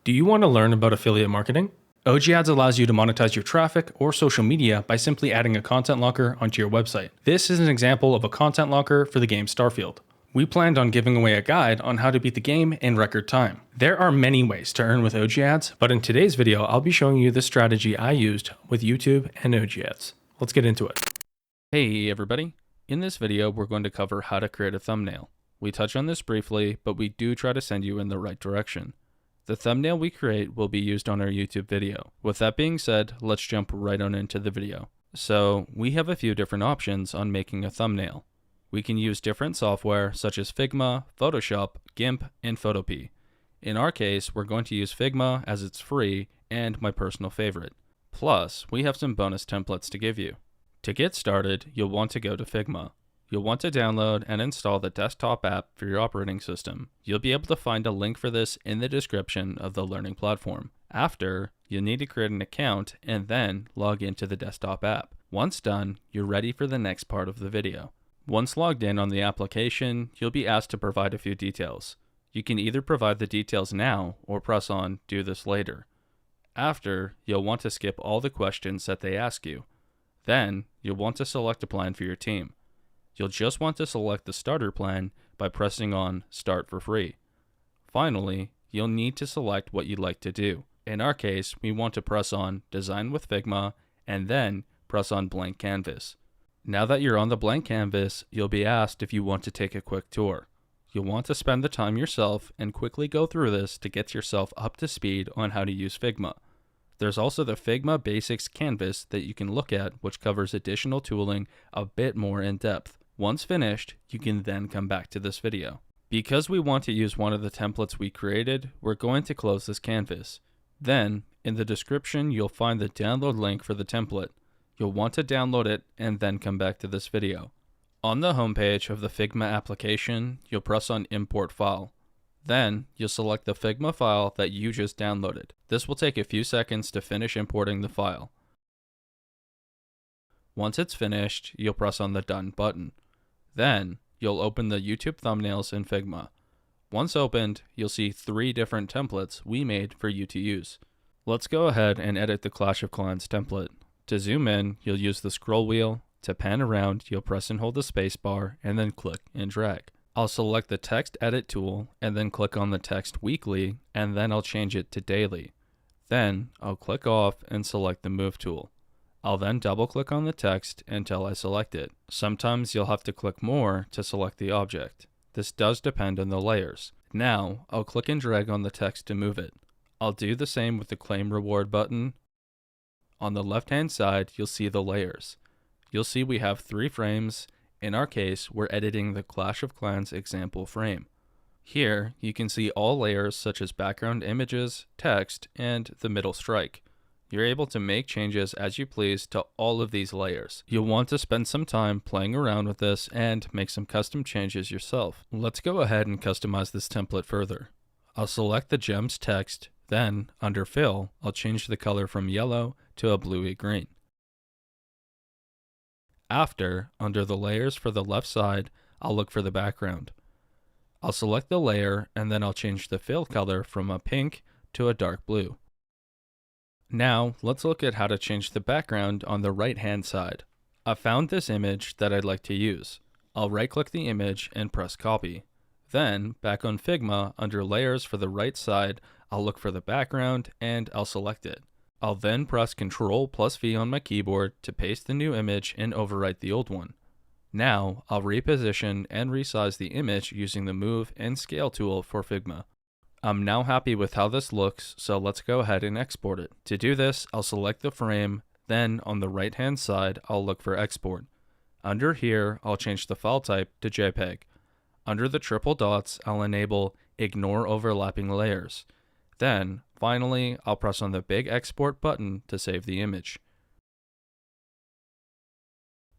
Do you want to learn about affiliate marketing? OGAds allows you to monetize your traffic or social media by simply adding a content locker onto your website. This is an example of a content locker for the game Starfield. We planned on giving away a guide on how to beat the game in record time. There are many ways to earn with OGAds, but in today's video, I'll be showing you the strategy I used with YouTube and OGAds. Let's get into it. Hey everybody. In this video, we're going to cover how to create a thumbnail. We touch on this briefly, but we do try to send you in the right direction. The thumbnail we create will be used on our YouTube video. With that being said, let's jump right on into the video. So we have a few different options on making a thumbnail. We can use different software such as Figma, Photoshop, GIMP, and Photopea. In our case, we're going to use Figma as it's free and my personal favorite. Plus, we have some bonus templates to give you. To get started, you'll want to go to Figma. You'll want to download and install the desktop app for your operating system. You'll be able to find a link for this in the description of the learning platform. After, you'll need to create an account and then log into the desktop app. Once done, you're ready for the next part of the video. Once logged in on the application, you'll be asked to provide a few details. You can either provide the details now or press on "Do this later." After, you'll want to skip all the questions that they ask you. Then, you'll want to select a plan for your team. You'll just want to select the starter plan by pressing on Start for Free. Finally, you'll need to select what you'd like to do. In our case, we want to press on Design with Figma and then press on Blank Canvas. Now that you're on the blank canvas, you'll be asked if you want to take a quick tour. You'll want to spend the time yourself and quickly go through this to get yourself up to speed on how to use Figma. There's also the Figma Basics Canvas that you can look at, which covers additional tooling a bit more in depth. Once finished, you can then come back to this video. Because we want to use one of the templates we created, we're going to close this canvas. Then, in the description, you'll find the download link for the template. You'll want to download it and then come back to this video. On the homepage of the Figma application, you'll press on Import File. Then, you'll select the Figma file that you just downloaded. This will take a few seconds to finish importing the file. Once it's finished, you'll press on the Done button. Then, you'll open the YouTube thumbnails in Figma. Once opened, you'll see 3 different templates we made for you to use. Let's go ahead and edit the Clash of Clans template. To zoom in, you'll use the scroll wheel. To pan around, you'll press and hold the space bar and then click and drag. I'll select the text edit tool and then click on the text weekly, and then I'll change it to daily. Then, I'll click off and select the move tool. I'll then double click on the text until I select it. Sometimes you'll have to click more to select the object. This does depend on the layers. Now, I'll click and drag on the text to move it. I'll do the same with the claim reward button. On the left hand side, you'll see the layers. You'll see we have 3 frames. In our case, we're editing the Clash of Clans example frame. Here, you can see all layers such as background images, text, and the middle strike. You're able to make changes as you please to all of these layers. You'll want to spend some time playing around with this and make some custom changes yourself. Let's go ahead and customize this template further. I'll select the gems text, then under fill, I'll change the color from yellow to a bluey green. After, under the layers for the left side, I'll look for the background. I'll select the layer and then I'll change the fill color from a pink to a dark blue. Now, let's look at how to change the background on the right-hand side. I found this image that I'd like to use. I'll right-click the image and press copy. Then, back on Figma, under layers for the right side, I'll look for the background and I'll select it. I'll then press Ctrl+V on my keyboard to paste the new image and overwrite the old one. Now, I'll reposition and resize the image using the Move and Scale tool for Figma. I'm now happy with how this looks, so let's go ahead and export it. To do this, I'll select the frame, then on the right hand side, I'll look for Export. Under here, I'll change the file type to JPEG. Under the triple dots, I'll enable Ignore Overlapping Layers. Then, finally, I'll press on the big Export button to save the image.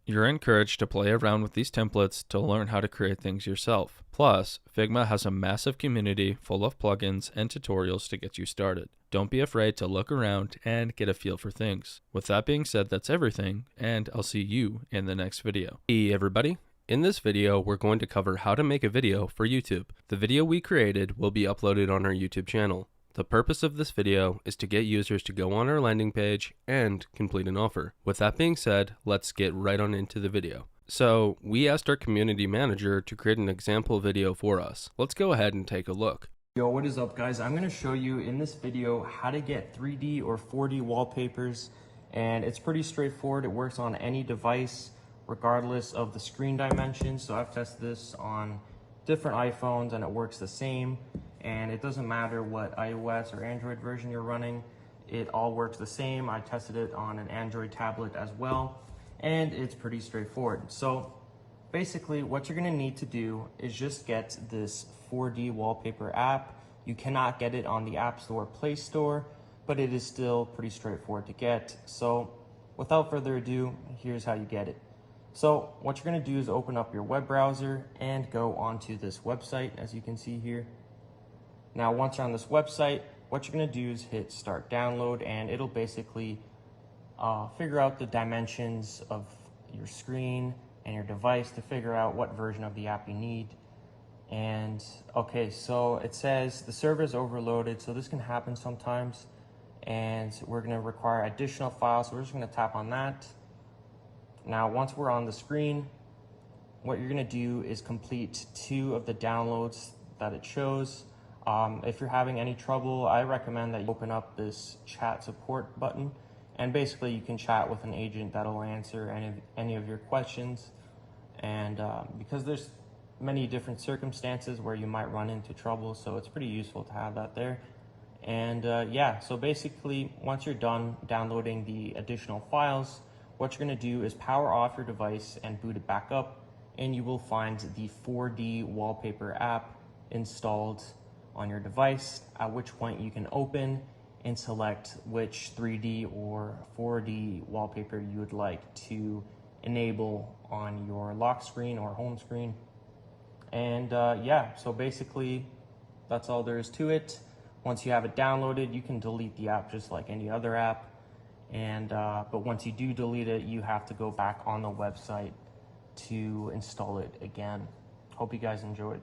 You're encouraged to play around with these templates to learn how to create things yourself. Plus, Figma has a massive community full of plugins and tutorials to get you started. Don't be afraid to look around and get a feel for things. With that being said, that's everything, and I'll see you in the next video. Hey everybody! In this video, we're going to cover how to make a video for YouTube. The video we created will be uploaded on our YouTube channel. The purpose of this video is to get users to go on our landing page and complete an offer. With that being said, let's get right on into the video. So we asked our community manager to create an example video for us. Let's go ahead and take a look. Yo, what is up guys? I'm going to show you in this video how to get 3D or 4D wallpapers, and it's pretty straightforward. It works on any device regardless of the screen dimensions. So I've tested this on different iPhones and it works the same, and it doesn't matter what iOS or Android version you're running, it all works the same. I tested it on an Android tablet as well, and it's pretty straightforward. So basically what you're going to need to do is just get this 4D wallpaper app. You cannot get it on the App Store, Play Store, but it is still pretty straightforward to get. So without further ado, here's how you get it. So what you're going to do is open up your web browser and go onto this website, as you can see here. Now once you're on this website, what you're going to do is hit start download, and it'll basically figure out the dimensions of your screen and your device to figure out what version of the app you need. And okay, so it says the server is overloaded, so this can happen sometimes, and we're going to require additional files, so we're just going to tap on that. Now once we're on the screen, what you're going to do is complete 2 of the downloads that it shows. If you're having any trouble, I recommend that you open up this chat support button, and basically you can chat with an agent that'll answer any of your questions. And because there's many different circumstances where you might run into trouble, so it's pretty useful to have that there. And yeah, so basically once you're done downloading the additional files, what you're going to do is power off your device and boot it back up, and you will find the 4D wallpaper app installed on your device, at which point you can open and select which 3D or 4D wallpaper you would like to enable on your lock screen or home screen. And yeah, so basically that's all there is to it. Once you have it downloaded, you can delete the app just like any other app. And but once you do delete it, you have to go back on the website to install it again. Hope you guys enjoyed.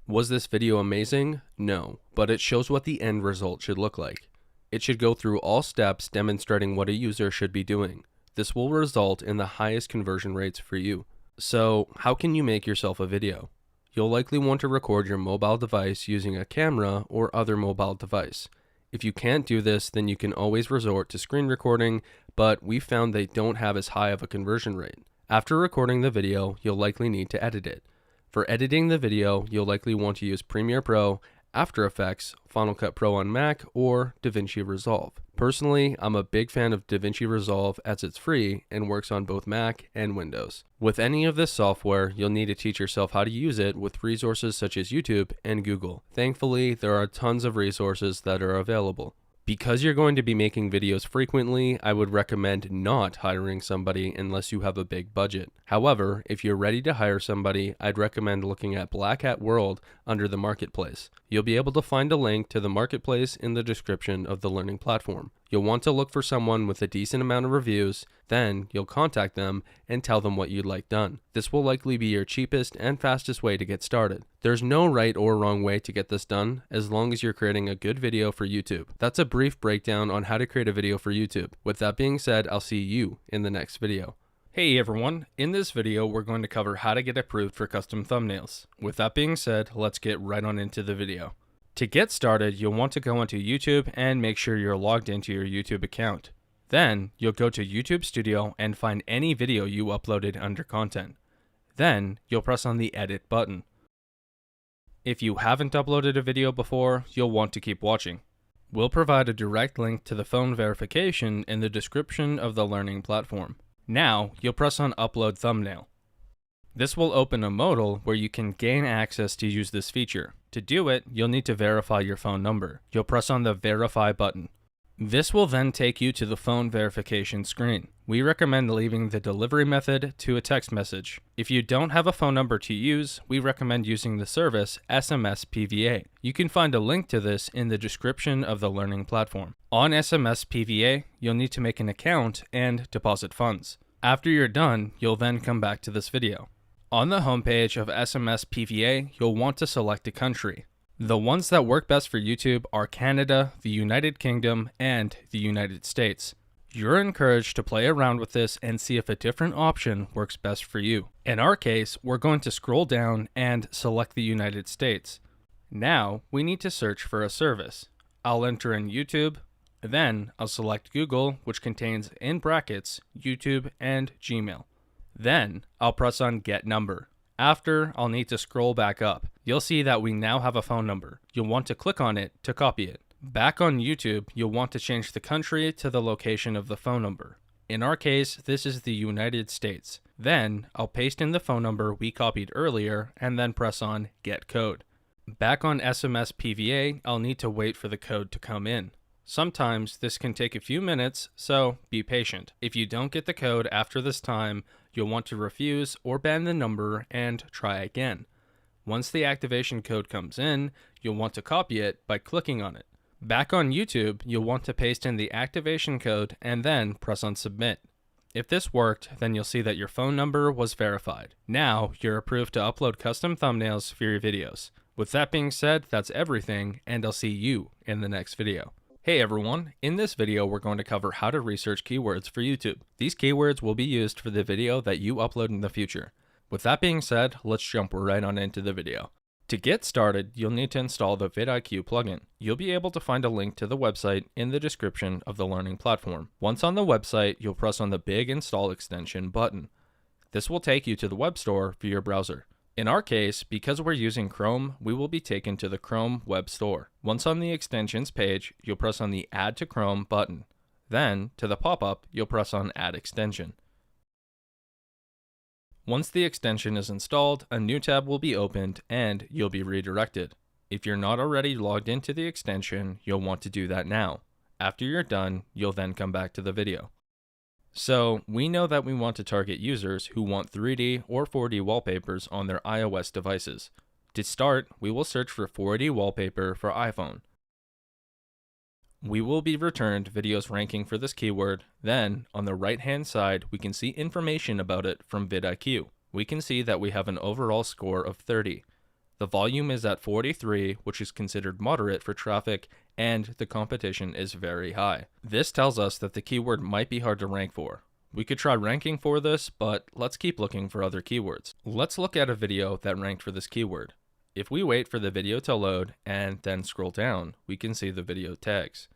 Was this video amazing? No, but it shows what the end result should look like. It should go through all steps demonstrating what a user should be doing. This will result in the highest conversion rates for you. So how can you make yourself a video? You'll likely want to record your mobile device using a camera or other mobile device. If you can't do this, then you can always resort to screen recording, but we found they don't have as high of a conversion rate. After recording the video, you'll likely need to edit it. For editing the video, you'll likely want to use Premiere Pro, After Effects, Final Cut Pro on Mac, or DaVinci Resolve. Personally, I'm a big fan of DaVinci Resolve as it's free and works on both Mac and Windows. With any of this software, you'll need to teach yourself how to use it with resources such as YouTube and Google. Thankfully, there are tons of resources that are available. Because you're going to be making videos frequently, I would recommend not hiring somebody unless you have a big budget. However, if you're ready to hire somebody, I'd recommend looking at Black Hat World under the Marketplace. You'll be able to find a link to the Marketplace in the description of the learning platform. You'll want to look for someone with a decent amount of reviews, then you'll contact them and tell them what you'd like done. This will likely be your cheapest and fastest way to get started. There's no right or wrong way to get this done as long as you're creating a good video for YouTube. That's a brief breakdown on how to create a video for YouTube. With that being said, I'll see you in the next video. Hey everyone, in this video we're going to cover how to get approved for custom thumbnails. With that being said, let's get right on into the video. To get started, you'll want to go into YouTube and make sure you're logged into your YouTube account. Then, you'll go to YouTube Studio and find any video you uploaded under content. Then, you'll press on the Edit button. If you haven't uploaded a video before, you'll want to keep watching. We'll provide a direct link to the phone verification in the description of the learning platform. Now, you'll press on Upload Thumbnail. This will open a modal where you can gain access to use this feature. To do it, you'll need to verify your phone number. You'll press on the Verify button. This will then take you to the phone verification screen. We recommend leaving the delivery method to a text message. If you don't have a phone number to use, we recommend using the service SMS PVA. You can find a link to this in the description of the learning platform. On SMS PVA, you'll need to make an account and deposit funds. After you're done, you'll then come back to this video. On the homepage of SMS PVA, you'll want to select a country. The ones that work best for YouTube are Canada, the United Kingdom, and the United States. You're encouraged to play around with this and see if a different option works best for you. In our case, we're going to scroll down and select the United States. Now, we need to search for a service. I'll enter in YouTube, then I'll select Google, which contains in brackets YouTube and Gmail. Then I'll press on Get Number. After, I'll need to scroll back up. You'll see that we now have a phone number. You'll want to click on it to copy it. Back on YouTube, you'll want to change the country to the location of the phone number. In our case, this is the United States. Then, I'll paste in the phone number we copied earlier and then press on Get Code. Back on SMS PVA, I'll need to wait for the code to come in. Sometimes this can take a few minutes, so be patient. If you don't get the code after this time, you'll want to refuse or ban the number and try again. Once the activation code comes in, you'll want to copy it by clicking on it. Back on YouTube, you'll want to paste in the activation code and then press on Submit. If this worked, then you'll see that your phone number was verified. Now, you're approved to upload custom thumbnails for your videos. With that being said, that's everything, and I'll see you in the next video. Hey everyone, in this video we're going to cover how to research keywords for YouTube. These keywords will be used for the video that you upload in the future. With that being said, let's jump right on into the video. To get started, you'll need to install the vidIQ plugin. You'll be able to find a link to the website in the description of the learning platform. Once on the website, you'll press on the big Install Extension button. This will take you to the web store for your browser. In our case, because we're using Chrome, we will be taken to the Chrome Web Store. Once on the extensions page, you'll press on the Add to Chrome button. Then, to the pop-up, you'll press on Add Extension. Once the extension is installed, a new tab will be opened and you'll be redirected. If you're not already logged into the extension, you'll want to do that now. After you're done, you'll then come back to the video. So, we know that we want to target users who want 3D or 4D wallpapers on their iOS devices. To start, we will search for 4D wallpaper for iPhone. We will be returned videos ranking for this keyword. Then, on the right-hand side, we can see information about it from vidIQ. We can see that we have an overall score of 30. The volume is at 43, which is considered moderate for traffic, and the competition is very high. This tells us that the keyword might be hard to rank for. We could try ranking for this, but let's keep looking for other keywords. Let's look at a video that ranked for this keyword. If we wait for the video to load and then scroll down, we can see the video tags.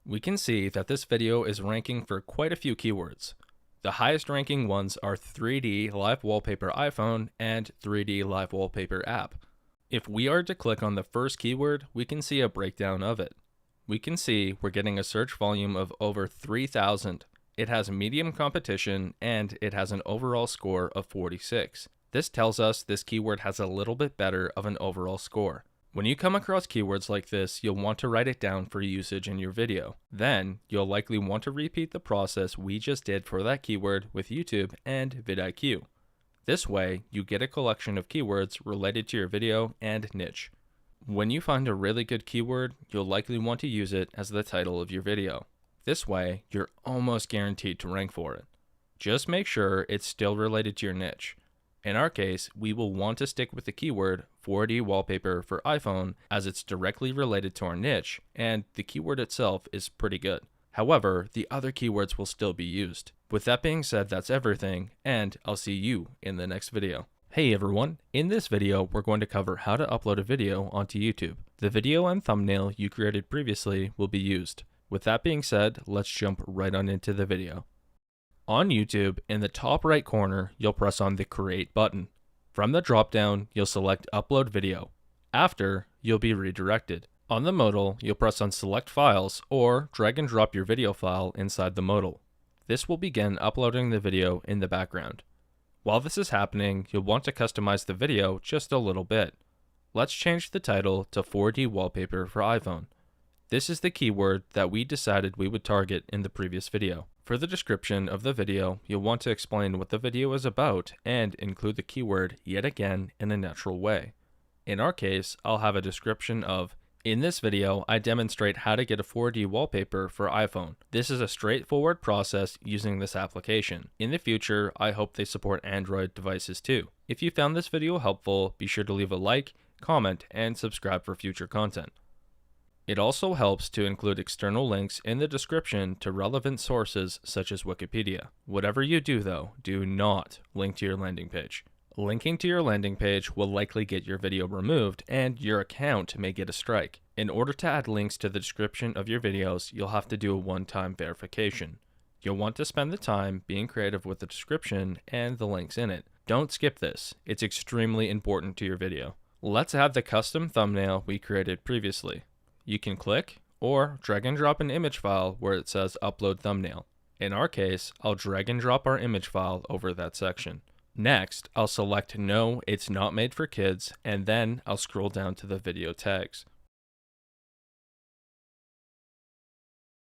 We can see that this video is ranking for quite a few keywords. The highest ranking ones are 3D Live Wallpaper iPhone and 3D Live Wallpaper app. If we are to click on the first keyword, we can see a breakdown of it. We can see we're getting a search volume of over 3,000. It has medium competition and it has an overall score of 46. This tells us this keyword has a little bit better of an overall score. When you come across keywords like this, you'll want to write it down for usage in your video. Then, you'll likely want to repeat the process we just did for that keyword with YouTube and vidIQ. This way, you get a collection of keywords related to your video and niche. When you find a really good keyword, you'll likely want to use it as the title of your video. This way, you're almost guaranteed to rank for it. Just make sure it's still related to your niche. In our case, we will want to stick with the keyword 4D wallpaper for iPhone as it's directly related to our niche and the keyword itself is pretty good. However, the other keywords will still be used. With that being said, that's everything, and I'll see you in the next video. Hey everyone, in this video we're going to cover how to upload a video onto YouTube. The video and thumbnail you created previously will be used. With that being said, let's jump right on into the video. On YouTube, in the top right corner, you'll press on the Create button. From the drop-down, you'll select Upload Video. After, you'll be redirected. On the modal, you'll press on Select Files or drag and drop your video file inside the modal. This will begin uploading the video in the background. While this is happening, you'll want to customize the video just a little bit. Let's change the title to 4D Wallpaper for iPhone. This is the keyword that we decided we would target in the previous video. For the description of the video, you'll want to explain what the video is about and include the keyword yet again in a natural way. In our case, I'll have a description of In this video, I demonstrate how to get a 4D wallpaper for iPhone. This is a straightforward process using this application. In the future, I hope they support Android devices too. If you found this video helpful, be sure to leave a like, comment, and subscribe for future content. It also helps to include external links in the description to relevant sources such as Wikipedia. Whatever you do though, do not link to your landing page. Linking to your landing page will likely get your video removed and your account may get a strike. In order to add links to the description of your videos, you'll have to do a one-time verification. You'll want to spend the time being creative with the description and the links in it. Don't skip this. It's extremely important to your video. Let's add the custom thumbnail we created previously. You can click or drag and drop an image file where it says upload thumbnail. In our case, I'll drag and drop our image file over that section. Next, I'll select no, it's not made for kids, and then I'll scroll down to the video tags.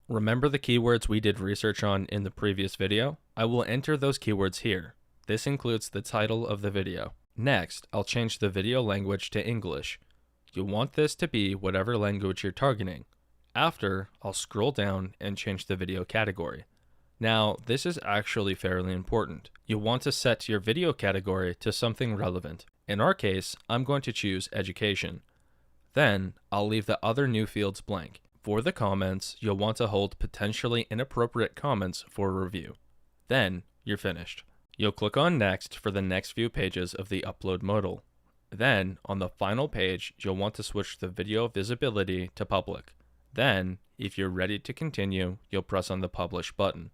Remember the keywords we did research on in the previous video? I will enter those keywords here. This includes the title of the video. Next, I'll change the video language to English. You'll want this to be whatever language you're targeting. After, I'll scroll down and change the video category. Now, this is actually fairly important. You'll want to set your video category to something relevant. In our case, I'm going to choose education. Then, I'll leave the other new fields blank. For the comments, you'll want to hold potentially inappropriate comments for review. Then, you're finished. You'll click on Next for the next few pages of the upload modal. Then, on the final page, you'll want to switch the video visibility to public. Then, if you're ready to continue, you'll press on the Publish button.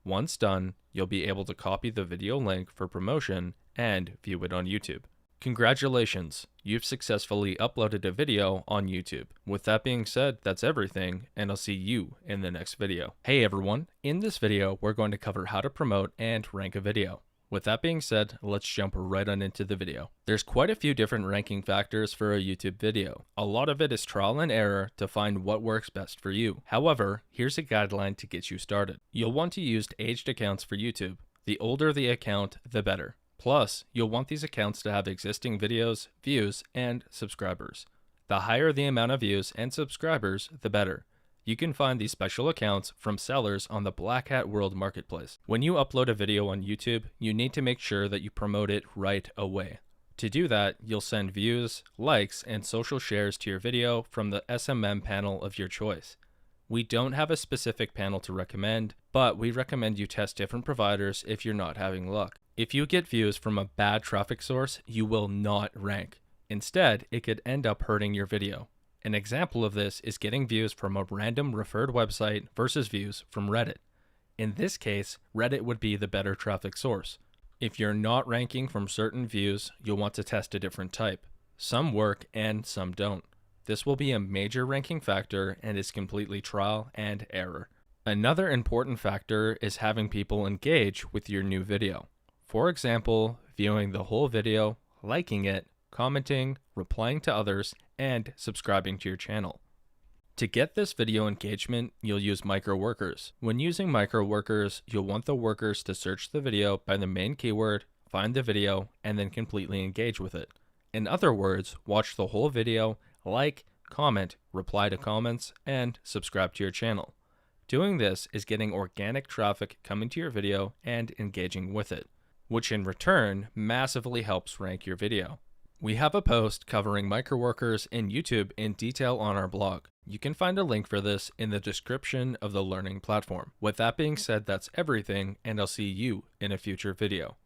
Once done, you'll be able to copy the video link for promotion and view it on YouTube. Congratulations, you've successfully uploaded a video on YouTube. With that being said, that's everything, and I'll see you in the next video. Hey everyone, in this video, we're going to cover how to promote and rank a video. With that being said, let's jump right on into the video. There's quite a few different ranking factors for a YouTube video. A lot of it is trial and error to find what works best for you. However, here's a guideline to get you started. You'll want to use aged accounts for YouTube. The older the account, the better. Plus, you'll want these accounts to have existing videos, views, and subscribers. The higher the amount of views and subscribers, the better. You can find these special accounts from sellers on the Black Hat World Marketplace. When you upload a video on YouTube, you need to make sure that you promote it right away. To do that, you'll send views, likes, and social shares to your video from the SMM panel of your choice. We don't have a specific panel to recommend, but we recommend you test different providers if you're not having luck. If you get views from a bad traffic source, you will not rank. Instead, it could end up hurting your video. An example of this is getting views from a random referred website versus views from Reddit. In this case, Reddit would be the better traffic source. If you're not ranking from certain views, you'll want to test a different type. Some work and some don't. This will be a major ranking factor and is completely trial and error. Another important factor is having people engage with your new video. For example, viewing the whole video, liking it, commenting, replying to others, and subscribing to your channel. To get this video engagement, you'll use micro workers. When using micro workers, you'll want the workers to search the video by the main keyword, find the video, and then completely engage with it. In other words, watch the whole video, like, comment, reply to comments, and subscribe to your channel. Doing this is getting organic traffic coming to your video and engaging with it, which in return massively helps rank your video. We have a post covering microworkers in YouTube in detail on our blog. You can find a link for this in the description of the learning platform. With that being said, that's everything, and I'll see you in a future video.